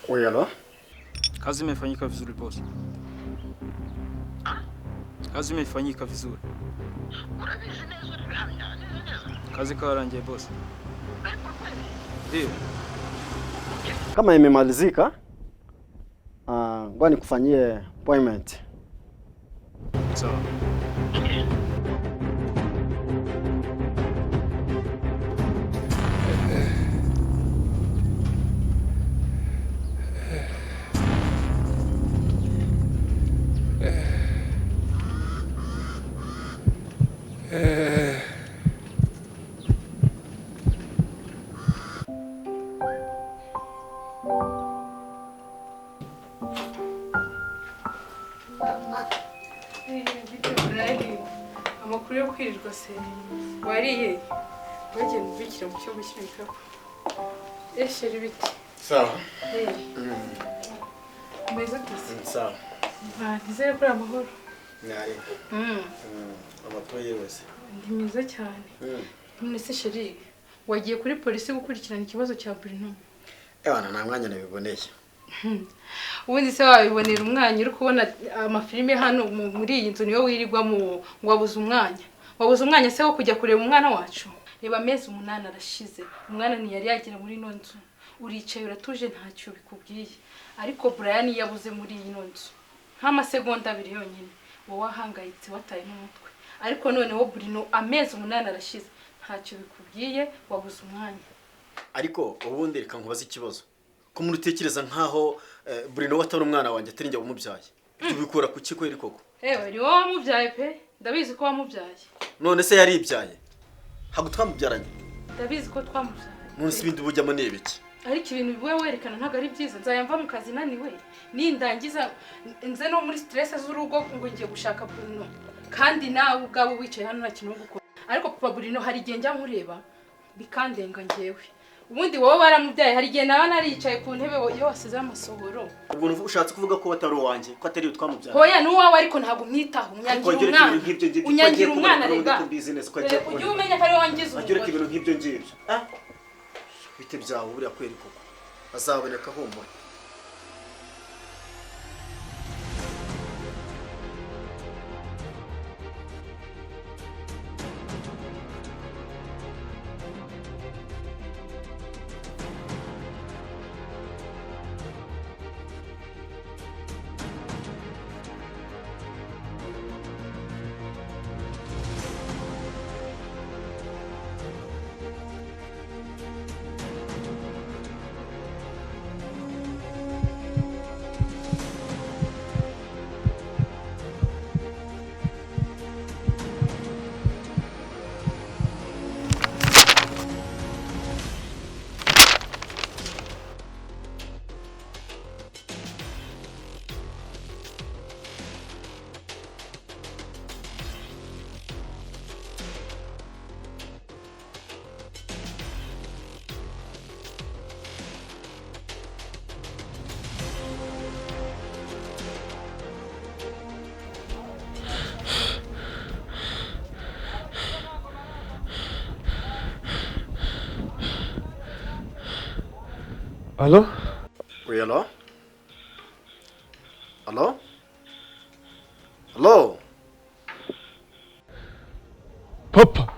Oui, alors? Kazi imefanyika vizuri boss. Kazi imefanyika vizuri. Kazi kawarangiye boss. Ndio. Kama imemalizika, ngoja nikufanyie appointment. Sawa. Amakuru yo kwirirwa se wariye bagenda ubikira mu cyumba cy'ibikapu. Esheri biti. Sawa. Meza kisi. Sawa. Nizere ko amahoro. Nari. Amatoye wese. Ndi meza cyane. None se sheri wagiye kuri polisi gukurikirana ikibazo cya Bruno? Ebana nta mwanya nabiboneye. Ubundi se wabibonera umwanya uri kubona amafilime hano muri iyi nzu niyo wirirwamo wabuze umwanya. Wabuze umwanya se wo kujya kureba umwana wacu? Reba amezi 8 arashize. Umwana ntiyari yagira muri ino nzu. Uricaye uratuje ntacyo bikubwiye. Ariko Brian yabuze muri ino nzu. Nk'amasegonda 2 yonyine. Wowe wahangayitse wataye mu mutwe. Ariko noneho Bruno amezi 8 arashize. Ntacyo bikubwiye wabuze umwanya. Ariko ubundi reka nkubaza ikibazo. Ko muri utekereza nkaho Bruno watari umwana wanjye atari njye wamubyaye. Ibyo bikora ku kiko iri koko. Ni wowe wamubyaye pe. Ndabizi ko wamubyaye. None se yari ibyaye. Hago twamubyaranye. Ndabizi ko twamubyaye. None se ibindi bujyamo n'ibiki? Ariko ibintu biwe werekana ntago ari byiza. Nzayamva mu kazi naniwe. Nindangiza nze no muri stress z'urugo ngo ngiye gushaka Bruno. Kandi nawe ubwawe wicaye hano nta kintu gukora. Ariko papa Bruno hari igihe njya nkureba bikandenga ngewe. Ubundi wowe baramubyaye hari igihe nawe naricaye ku ntebe yose z'amasohoro. Ubwo ushatse kuvuga ko batari uwanjye ko atari twamubyaye. Hoya nuwawe ariko ntago mwitaho unyangira umwana rega. Ujye umenya ko ari wangize umugore. Agira ibintu nk'ibyo ngibyo. Bite byawe buriya kweri koko. Azaboneka humura. Allô? Oui, allô? Allô? Allô? Papa!